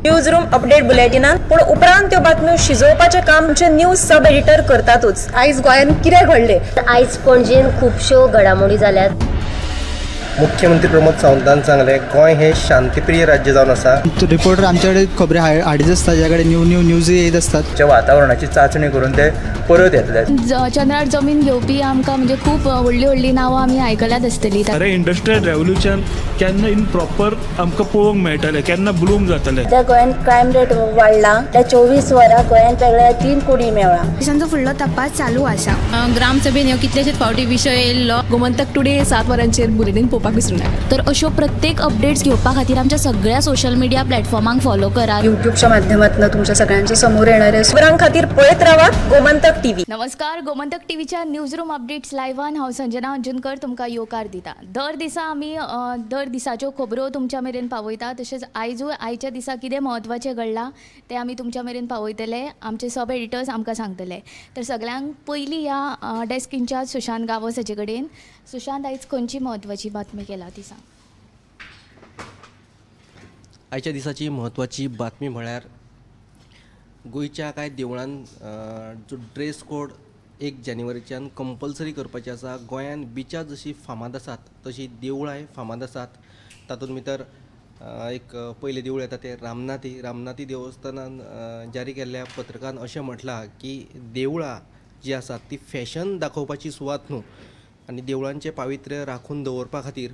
News room update बुलेटिनान पूण उपरांत त्यो बातम्यो शिजोवपाचें काम आमचे न्यूज सब एडिटर करतातूच। आयज गोंयांत कितें घडलें? आयज पणजेन खुबश्यो घडामोडी जाल्यात। मुख्यमंत्री प्रमोद सावंतान सांगले गोंय हे शांतीप्रिय राज्य जावन आसा। रिपोर्टर आमच्याकडे खबरी हाडीत आसता, ज्याकडे न्यूज येत असतात। वातावरणाची चाचणी करून ते परत येतले। चंद्रार जमीन घेवपी आमकां म्हणजे खूब व्हडली नांवां आमी आयकल्यात आसतली। अरे इंडस्ट्रियल रेव्होल्यूशन केन्ना इन प्रॉपर आमकां पळोवंक मेळटलें, केन्ना ब्लूम जातलें। त्या गोंयांत क्रायम रेट वाडला। त्या 24 वरां गोंयांत वेगळ्या 3 कोडी मेळ्ळा। देशांचो फुडलो तपास चालू आसा। ग्रामसभेन ह्यो कितलेशेच फावटी विशय येयल्लो। गोमंतक टुडे 7 वरांचेर बुलेटिन पळोवपाक विसरूं नाका। तर अश्यो प्रत्येक अपडेट्स घेवपा खातीर आमच्या सगळ्या सोशल मिडिया प्लॅटफॉर्मांक फॉलो करा। यूट्यूबच्या माध्यमातून तुमच्या सगळ्यांच्या समोर येणाऱ्या खबरां खातीर पळयत रावा गोमंतक टीव्ही। नमस्कार, गोमंतक टीव्हीच्या न्यूज रूम अपडेट्स लायव्हान हांव संजना अंजुनकर तुमकां येवकार दिता। दर दिसा आमी दर दिसाच्यो खबरो तुमच्या मेरेन पावयता। तशेंच आयच्या दिसा कितें म्हत्वाचें घडलां तें आमी तुमच्या मेरेन पावयतले। आमचे सब एडिटर्स आमकां सांगतले। तर सगळ्यांक पयलीं ह्या डेस्क इंचार्ज सुशांत गावस हाचे कडेन। सुशांत, आयज खंयची म्हत्वाची बातमी केला ती सांग। आयच्या दिसाची म्हत्वाची बातमी म्हळ्यार गोंयच्या कांय देवळांत जो ड्रेस कोड 1 जानेवारीच्यान कंपल्सरी करपाचे आसा। गोंयांत बिचां जशी फामाद आसात तशी देवळांय फामाद आसात। तातूंत भितर एक पयलें देवूळ येता तें रामनाथी देवस्थानान जारी केल्ल्या पत्रकान अशें म्हटलां की देवळां जी आसात ती फॅशन दाखोवपाची सुवात न्हू, आनी देवळांचें पावित्र्य राखून दवरपा खातीर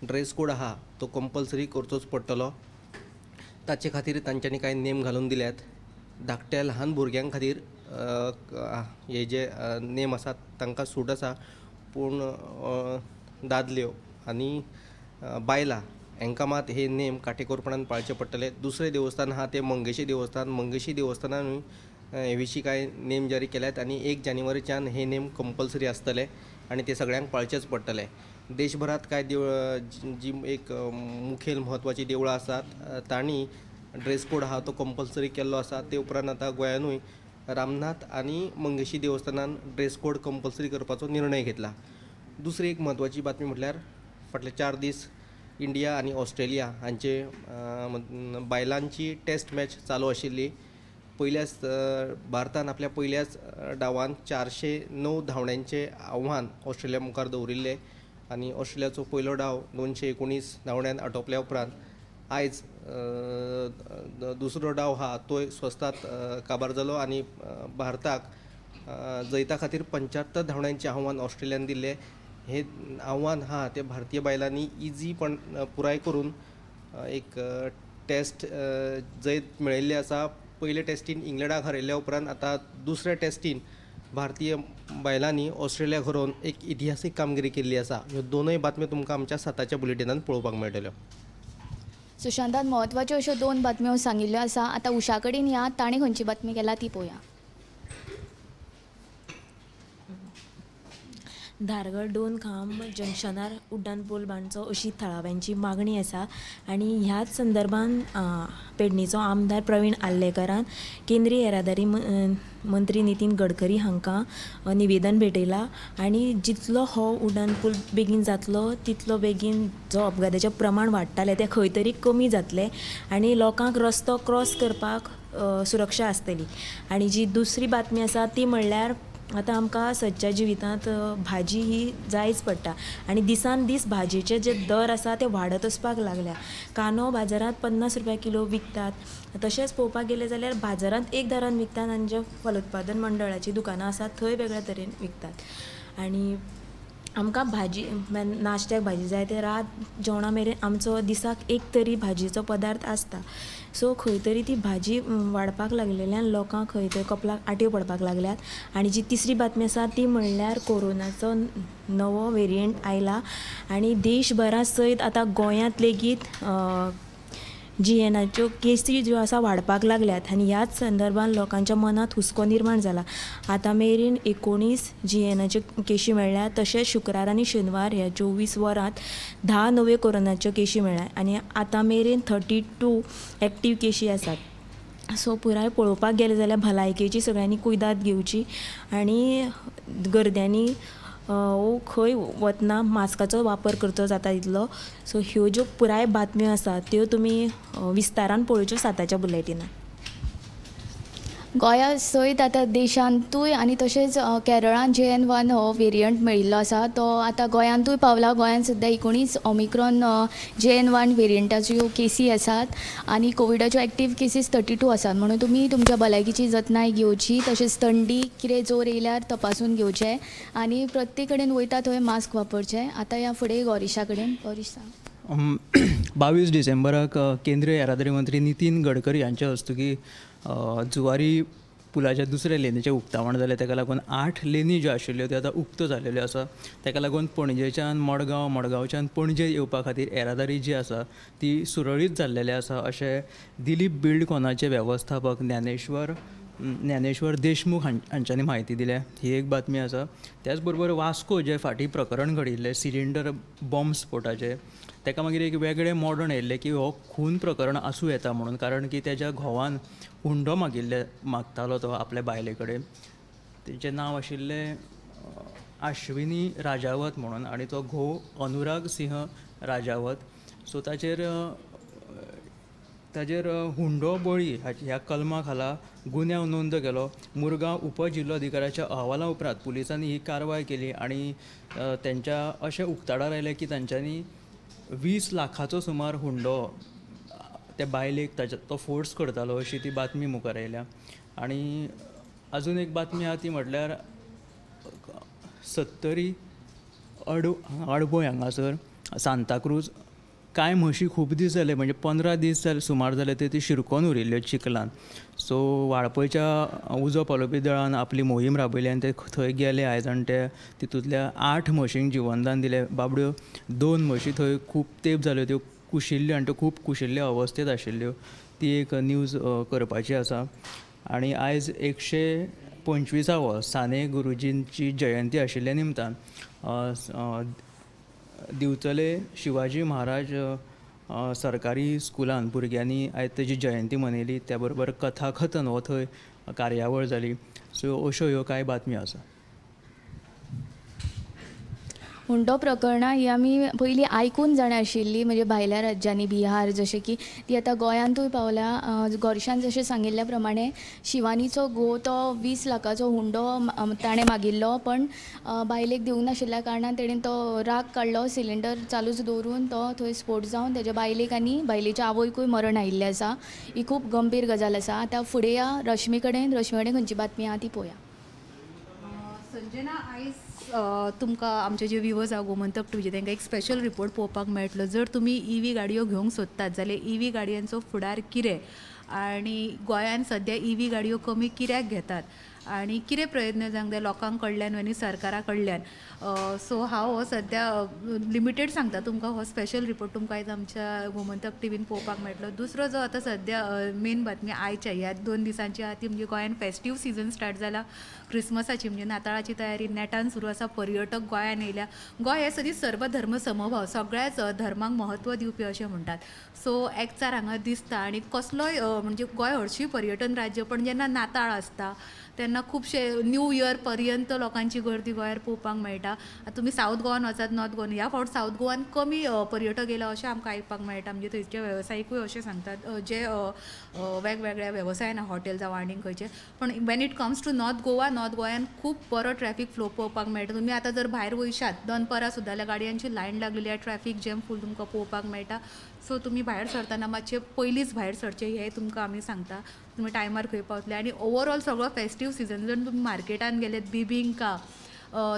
ड्रेस कोड आहा तो कंपल्सरी करचोच पडटलो। ताचे खातीर तांच्यांनी कांय नेम घालून दिल्यात। धाकट्या ल्हान भुरग्यां खातीर हे जे नेम आसात तांकां सूट आसा, पूण दादल्यो आनी बायलां हांकां मात हे नेम काटेकोरपणान पाळचे पडटले। दुसरें देवस्थान आहा तें मंगेशी देवस्थानानूय हे विशीं कांय नेम जारी केल्यात आनी 1 जानेवारीच्यान हे नेम कंपल्सरी आसतले आनी ते सगळ्यांक पाळचेच पडटले। देशभरात कांय जी एक मुखेल म्हत्वाची देवळां आसात तांणी ड्रेस कोड आहा तो कंपल्सरी केल्लो आसा। ते उपरांत आतां गोंयानूय रामनाथ आनी मंगेशी देवस्थानान ड्रेस कोड कंपल्सरी करपाचो निर्णय घेतला। दुसरी एक म्हत्वाची बातमी म्हटल्यार फाटले 4 दीस इंडिया आनी ऑस्ट्रेलिया हांचे बायलांची टेस्ट मॅच चालू आशिल्ली। पयल्याच भारतान आपल्या पयल्याच डावान 409 धांवड्यांचें आव्हान ऑस्ट्रेलिया मुखार दवरिल्लें आनी ऑस्ट्रेलियाचो पयलो डाव 219 धांवड्यान आटोपल्या उपरांत आयज दुसरो डाव हा तोय स्वस्तात काबार जालो आनी भारताक जैता खातीर 75 धांवड्यांचें आव्हान ऑस्ट्रेलियान दिल्लें। हे आव्हान हा ते भारतीय बायलांनी इजी पण पुराय करून एक टेस्ट जैत मेळयल्ली आसा। पयले टेस्टीन इंग्लंडाक हरयल्ल्या उपरांत आतां दुसऱ्या टेस्टीन भारतीय बायलांनी ऑस्ट्रेलिया हरोवन एक इतिहासीक कामगिरी केल्ली आसा। ह्यो दोनूय बातम्यो तुमकां आमच्या 7च्या बुलेटिनान पळोवपाक मेळटल्यो। सुशांतान म्हत्वाच्यो अश्यो 2 बातम्यो सांगिल्ल्यो आसा। आतां उशा कडेन या, ताणें खंयची बातमी केला ती पळोवया। धारगळ 2 खांब जंक्शनार उड्डाणपूल बांदचो अशी थळाव्यांची मागणी आसा आनी ह्याच संदर्भान पेडणेचो आमदार प्रवीण आल्लेकरान केंद्रीय येरादारी मंत्री नितीन गडकरी हांकां निवेदन भेटयलां आनी जितलो हो उड्डाणपूल बेगीन जातलो तितलो बेगीन जो अपघाताचें प्रमाण वाडटालें तें खंय तरी कमी जातलें आनी लोकांक रस्तो क्रॉस करपाक सुरक्षा आसतली। आनी जी दुसरी बातमी आसा ती म्हणल्यार आतां आमकां सदच्या जिवितांत भाजी ही जायच पडटा आनी दिसान दीस भाजयेचे जे दर आसा ते वाडत वचपाक लागल्या। कांदो बाजारांत 50 रुपया किलो विकतात। तशेंच पळोवपाक गेलें जाल्यार बाजारांत एक दरान विकतात आनी जे फलोत्पादन मंडळाची दुकानां आसात थंय वेगळ्या तरेन विकतात। आनी आमकां भाजी नाश्त्याक भाजी जाय ते रात जेवणा मेरेन आमचो दिसाक एक तरी भाजयेचो पदार्थ आसता। सो खंय तरी ती भाजी वाडपाक लागलेल्यान लोकांक खंय तरी कपलाक आट्यो पडपाक लागल्यात। आनी जी तिसरी बातमी आसा ती म्हणल्यार कोरोनाचो नवो वेरियंट आयला आनी देशभरा सयत आतां गोंयांत लेगीत GNAच्यो केसी ज्यो आसा वाडपाक लागल्यात आनी ह्याच संदर्भान लोकांच्या मनात हुस्को निर्माण जाला। आतां मेरेन 19 GNAच्यो केशी मेळ्ळ्या। तशेंच शुक्रार आनी शेनवार ह्या 24 वरांत 10 नव्यो कोरोनाच्यो केशी मेळ्ळ्या आनी आतां मेरेन 32 एक्टीव केशी आसात। सो पुराय पळोवपाक गेले जाल्यार भलायकेची सगळ्यांनी कुयदाद घेवची आनी गर्द्यांनी वो खंय वतना मास्काचो वापर करचो जाता तितलो. सो ह्यो ज्यो पुराय बातम्यो आसात त्यो तुमी विस्तारान पळोवच्यो साताच्या बुलेटिनान. गोंया सयत आतां देशांतूय आनी तशेंच केरळान JN1 हो वेरियंट मेळिल्लो आसा तो आतां गोंयांतूय पावला. गोंयांत सद्या 19 ओमिक्रॉन JN1 वेरियंटाच्यो केसी आसात आनी कोविडाच्यो एक्टीव केसीस 32 आसात. म्हणून तुमी तुमच्या भलायकेची जतनाय घेवची, तशेंच थंडी कितें जोर येयल्यार तपासून घेवचें आनी प्रत्येक कडेन वयता थंय मास्क वापरचें. आतां ह्या फुडें गौरीशा कडेन. गौरीश सांग. 22 डिसेंबराक केंद्रीय येरादारी मंत्री नितीन गडकरी यांच्या हस्तुकी जुवारी पुलाच्या दुसऱ्या लेनीचें उक्तावण जालें. ताका लागून 8 लेनी ज्यो आशिल्ल्यो त्यो आतां उक्त जाल्ल्यो आसा. ताका लागून पणजेच्यान मडगांवच्यान पणजे येवपा खातीर येरादारी जी आसा ती सुरळीत जाल्लेली आसा अशें दिलीप बिल्डकॉनाचे वेवस्थापक ज्ञानेश्वर देशमुख हांच्यांनी म्हायती दिल्या. ही एक बातमी आसा. त्याच बरोबर वास्को जे फाटीं प्रकरण घडिल्लें सिलिंडर बॉम्ब स्फोटाचें, ताका मागीर एक वेगळें मॉडर्न येयल्लें की हो खून प्रकरण आसूं येता म्हणून, कारण की तेज्या घोवान हुंडो मागतालो तो आपल्या बायले कडेन. तेचें नांव आशिल्लें आश्विनी राजावत म्हणून आनी तो घोव अनुराग सिंह राजावत. सो ताजेर हुंडो बळी ह्या कलमा खाला गुन्यांव नोंद केलो. मुरगांव उपजिल्लोधिकाऱ्याच्या अहवाला उपरांत पुलिसांनी ही कारवाय केली आनी तेंच्या अशें उक्ताडार आयलें की तांच्यांनी 20 लाखाचो सुमार हुंडो त्या बायलेक तो फोर्स करतालो अशी ती बातमी मुखार आयल्या. आनी अजून एक बातमी आहा ती म्हटल्यार 70 आडबोय हांगासर सांताक्रूज कांय म्हशी खूब दीस जाले, म्हणजे 15 दीस सुमार जाले ती शिरकोन उरिल्ल्यो चिखलान. सो वाळपयच्या उजो पालोवपी दळान आपली मोहीम राबयली आनी ते थंय गेले आयज आनी ते तितूंतल्या 8 म्हशींक जिवनदान दिलें. बाबड्यो 2 म्हशी थंय खूब तेंप जाल्यो त्यो कुशिल्ल्यो आनी त्यो खूब कुशिल्ल्या अवस्थेंत आशिल्ल्यो. ती एक न्यूज करपाची आसा. आनी आयज 125वो साने गुरुजींची जयंती आशिल्ल्या निमतान दिवचले शिवाजी महाराज सरकारी स्कुलान भुरग्यांनी आयज तेजी जयंती मनयली. त्या बरोबर कथाकथन हो थंय कार्यावळ जाली. सो अश्यो ह्यो कांय बातम्यो आसा. हुंडो प्रकरणां ही आमी पयलीं आयकून जाणा आशिल्ली, म्हणजे भायल्या राज्यांनी बिहार जशें की ती आतां गोंयांतूय पावल्या. गोरशान जशें सांगिल्ल्या प्रमाणे शिवानीचो घोव तो 20 लाखाचो हुंडो ताणें मागिल्लो, पण बायलेक दिवंक नाशिल्ल्या कारणान तेणें तो राग काडलो. सिलिंडर चालूच दवरून तो थंय स्फोट जावन तेज्या बायलेक आनी बायलेच्या आवयकूय मरण आयिल्लें आसा. ही खूब गंभीर गजाल आसा. आतां फुडें या रश्मी कडेन खंयची बातमी आहा ती पळोवया. संजना, आयज तुमकां आमचे जे व्ह्युअर्स आहा गोमंतक टीव्हीचे तांकां एक स्पेशल रिपोर्ट पळोवपाक मेळटलो. जर तुमी EV गाडयो घेवंक सोदतात जाल्यार EV गाडयांचो फुडार कितें आनी गोंयांत सद्या EV गाडयो कमी कित्याक घेतात आनी कितें प्रयत्न जावंक जाय लोकां कडल्यान आनी सरकारा कडल्यान. सो हांव हो सद्या लिमिटेड सांगता तुमकां. हो स्पेशल रिपोर्ट तुमकां आयज आमच्या गोमंतक टीव्हीन पळोवपाक मेळटलो. दुसरो जो आतां सद्या मेन बातमी आयच्या ह्या 2 दिसांची आहा ती म्हणजे गोंयांत फेस्टीव सिजन स्टार्ट जाला. क्रिसमसाची म्हणजे नाताळाची तयारी नेटान सुरू आसा. पर्यटक गोंयांत येयल्या. गोंय हे सदींच सर्वधर्म समभाव सगळ्याच धर्मांक महत्व दिवपी अशें म्हणटात. सो एकचार हांगा दिसता आनी कसलोय म्हणजे गोंय हरशीं पर्यटन राज्य, पण जेन्ना नाताळ आसता तेन्ना खुबशे न्यू इयर पर्यंत लोकांची गर्दी गोंयार पळोवपाक मेळटा. तुमी सावथ गोवान वचात, नॉर्थ गोवान, ह्या फावट सावथ गोवान कमी पर्यटक येयला अशें आमकां आयकपाक मेळटा. म्हणजे थंयचे वेवसायिकूय अशें सांगतात जे वेगवेगळ्या वेवसायान हॉटेल जावं आनीक खंयचे. पण when it comes to North गोवान खूब बरो ट्रॅफीक फ्लो पळोवपाक मेळटा. तुमी आतां जर भायर वयशात दनपरां सुद्दां जाल्यार गाडयांची लायन लागलेली आहे. ट्रॅफीक जॅम फूल तुमकां पळोवपाक मेळटा. सो तुमी भायर सरतना मातशें पयलींच भायर सरचें हें तुमकां आमी सांगता. तुमी टायमार खंय पावतले आनी ओवरऑल सगळो फेस्टीव सिजन जर तुमी मार्केटान गेलेत बिबिंका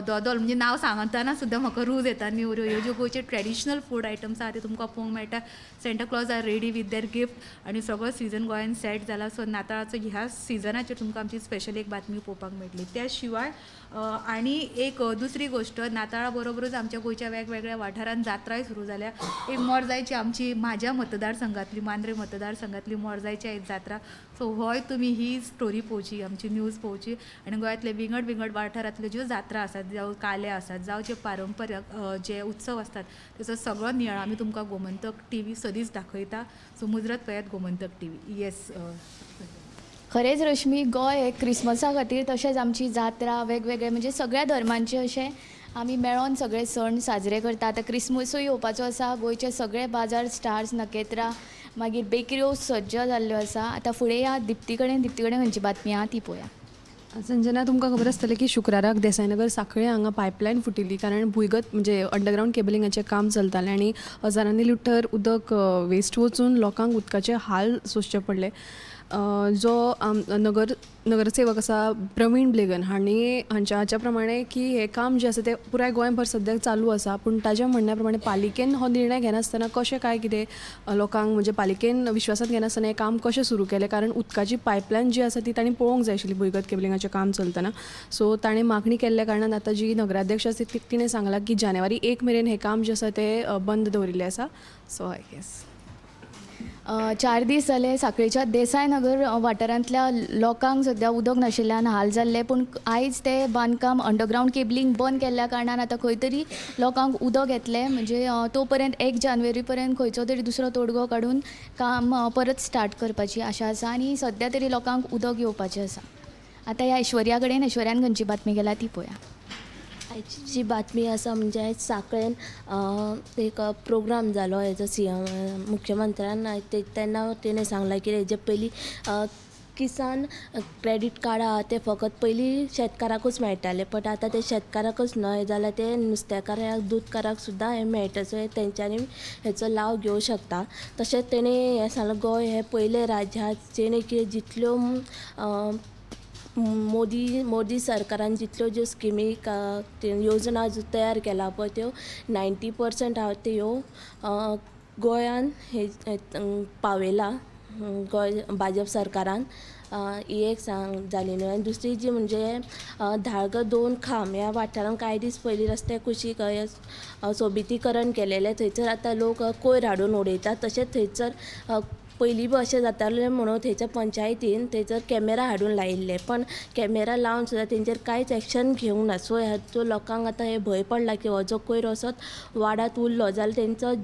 दोदोल म्हणजे नांव सांगतना सुद्दां म्हाका रूज येता. नेवऱ्यो ह्यो ज्यो गोंयचे ट्रेडिशनल फूड आयटम्स आहा ते तुमकां पळोवंक मेळटा. Santa Claus are ready with their gift आनी सगळो सिजन गोंयांत सेट जाला. सो नाताळाचो ह्या सिजनाचेर तुमकां आमची स्पेशल एक बातमी पळोवपाक मेळटली. त्या शिवाय आनी एक दुसरी गोश्ट, नाताळा बरोबरच आमच्या गोंयच्या वेगवेगळ्या वाठारांत जात्राय सुरू जाल्या. एक मोरजायची आमची म्हाज्या मतदारसंघातली मांद्रे मतदारसंघातली मोरजायची आयज जात्रा. सो होय तुमी ही स्टोरी पळोवची, आमची न्यूज पळोवची आनी गोंयांतले विंगड वाठारांतल्यो ज्यो जात्रा आसात, जावं काले आसात, जावं जे पारंपारीक जे उत्सव आसतात तेचो सगळो नियाळ आमी तुमकां गोमंतक टीव्ही सदींच दाखयता. सो मुजरत पळयात गोमंतक टीव्ही. येस खरेंच रश्मी, गोंय हे क्रिसमसा खातीर तशेंच आमची जात्रा वेगवेगळे म्हणजे सगळ्या धर्मांचे अशें आमी मेळोन सगळे सण साजरे करता. आतां क्रिसमसूय येवपाचो आसा. गोंयचे सगळे बाजार स्टार्स नखेत्रां मागीर बेकऱ्यो सज्ज जाल्ल्यो आसा. आतां फुडें या दिप्ती कडेन खंयची बातमी आहा ती पळोवया. संजना, तुमकां खबर आसतलें की शुक्राराक देसाईनगर सांखळे हांगा पायपलायन फुटिल्ली कारण भुंयगत म्हणजे अंडरग्रावंड केबलिंगाचें काम चलतालें आनी हजारांनी लिटर उदक वेस्ट वचून लोकांक उदकाचे हाल सोंसचे पडले. जो नगरसेवक आसा प्रवीण ब्लेगन हाच्या प्रमाणे की हे काम जे आसा ते पुराय गोंयभर सद्याक चालू आसा. पूण ताच्या म्हणण्या प्रमाणे पालिकेन हो निर्णय घेनासतना कशें काय कितें लोकांक म्हणजे पालिकेन विश्वासांत घेनासतना हें काम कशें सुरू केलें कारण उदकाची पायपलायन जी आसा ती तांणी पळोवंक जाय आशिल्ली भुंयगत केबलिंगाचें काम चलतना. सो ताणें मागणी केल्ल्या कारणान आतां जी नगराध्यक्ष आसा तिणें सांगलां की जानेवारी 1 मेरेन हें काम जें आसा तें बंद दवरिल्लें आसा. सो आय गेस 4 दीस जाले सांखळेच्या देसाईनगर वाठारांतल्या लोकांक सद्या उदक नाशिल्ल्यान हाल जाल्ले. पूण आयज ते बांदकाम अंडरग्रावंड केबलिंग बंद केल्ल्या कारणान आतां खंय तरी लोकांक उदक येतलें. म्हणजे तो पर्यंत 1 जानेवारी पर्यंत खंयचो तरी दुसरो तोडगो काडून काम परत स्टार्ट करपाची आशा आसा आनी सद्या तरी लोकांक उदक येवपाचें आसा. आतां ह्या ऐश्वर्यान खंयची बातमी केल्या ती पळोवया. आयची जी बातमी आसा म्हणजे आयज सांखळेन एक प्रोग्राम जालो हेजो मुख्यमंत्र्यान तेन्ना तेणें सांगलां की हेजे पयलीं किसान क्रेडीट कार्ड आहा ते फकत पयलीं शेतकाराकूच मेळटाले. बट आतां ते शेतकाराकूच न्हय जाल्यार ते नुस्तेकाराक दूदकाराक सुद्दां हें मेळटा. सो तेंच्यांनी हेचो लाव घेवंक शकता. तशेंच तेणें हें सांगलां गोंय हें पयलें राज्य आहा जेणे की जितल्यो मोदी सरकारान जितल्यो ज्यो स्किमी योजना तयार केला पळय त्यो 90% आहा त्यो गोंयान पावयला गोंय भाजप सरकारान. ही एक जाली न्हय. आनी दुसरी जी म्हणजे धाळग 2 खांब ह्या वाठारान कांय दीस पयलीं रस्ते कुशीक सोबितीकरण केलेलें. थंयसर आतां लोक कोयर हाडून उडयतात. तशेंच थंयसर पयलीं बी अशें जातालें म्हणून थंयच्या पंचायतीन थंयसर कॅमेरा हाडून लायिल्ले. पण कॅमेरा लावन सुद्दां तेंचेर कांयच एक्शन घेवंक ना. सो हाचो लोकांक आतां हे भंय पडला की हो जो कोयर असोच वाडात उरलो जाल्यार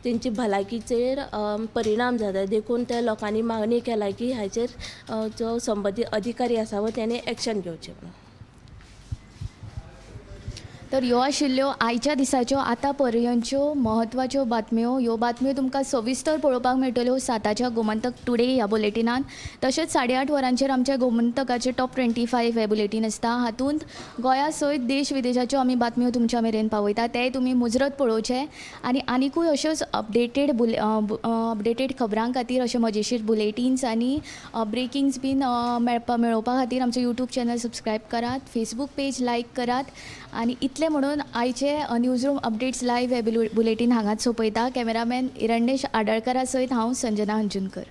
तेंची भलायकीचेर परिणाम जाता. देखून त्या लोकांनी मागणी केला की हाचेर जो संबंदीत अधिकारी आसा तेणे एक्शन घेवचें म्हणून. तर ह्यो आशिल्ल्यो आयच्या दिसाच्यो आतां पर्यंतच्यो म्हत्वाच्यो बातम्यो. ह्यो बातम्यो तुमकां सविस्तर पळोवपाक मेळटल्यो 7च्या गोमंतक टुडे ह्या बुलेटिनान. तशेंच 8:30 वरांचेर आमच्या गोमंतकाचें टॉप 25 हे बुलेटीन आसता. हातूंत गोंया सयत देश विदेशाच्यो आमी बातम्यो तुमच्या मेरेन पावयता. तेय तुमी मुजरत पळोवचे आनी आनिकूय अश्योच अपडेटेड खबरां खातीर अशे मजेशीर बुलेटिन्स आनी ब्रेकिंग्स बीन मेळोवपा खातीर आमचो यूट्यूब चॅनल सबस्क्रायब करात, फेसबूक पेज लायक करात. आनी इतलें म्हणून आयचे न्यूज रूम अपडेट्स लायव्ह हे बुलेटीन हांगाच सोंपयता. कॅमेरामॅन इरणेश आडळकरा सयत हांव संजना हंजुनकर.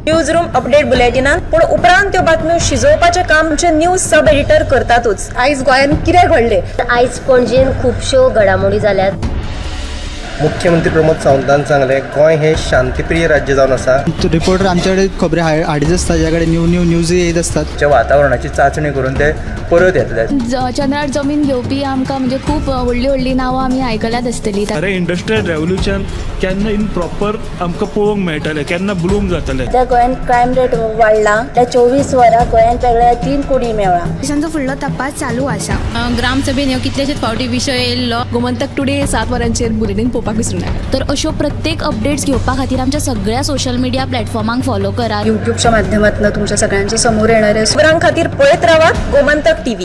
न्यूज रूम अपडेट बुलेटिनान पूण उपरांत त्यो बातम्यो शिजोवपाचें काम आमचे न्यूज सब एडिटर करतातूच. आयज गोंयान कितें घडलें? आयज पणजेन खुबश्यो घडामोडी जाल्यात. मुख्यमंत्री प्रमोद सावंतान सांगलें गोंय हें शांतीप्रिय राज्य जावन आसा. रिपोर्टर आमचे कडेन खबरी हाडीत आसता, ज्या कडेन न्यू न्यूज येत आसतात. वातावरणाची चांचणी करून ते परत येतले. चंद्रार जमीन घेवपी आमकां म्हणजे खूब व्हडली नांवां आमी आयकल्यात आसतली. अरे इंडस्ट्रियल रेव्होल्युशन केन्ना इन प्रॉपर आमकां पळोवंक मेळटलें, केन्ना ब्लूम जातलें. त्या गोंयान क्रायम रेट वाडला. त्या 24 वरां गोंयान वेगळ्या 3 कोडी मेळ्ळा. देशांचो फुडलो तपास चालू आसा. ग्रामसभेन ह्यो कितलेशेच फावटी विशय येयल्लो. गोमंतक टुडे 7 वरांचेर बुलेटीन पळोवपाक विसरूं नाका. तर अश्यो प्रत्येक अपडेट्स घेवपा खातीर आमच्या सगळ्या सोशल मिडिया प्लॅटफॉर्मांक फॉलो करा. यूट्यूबच्या माध्यमातून तुमच्या सगळ्यांच्या समोर येणाऱ्या खबरां खातीर पळयत रावात गोमंतक टीव्ही.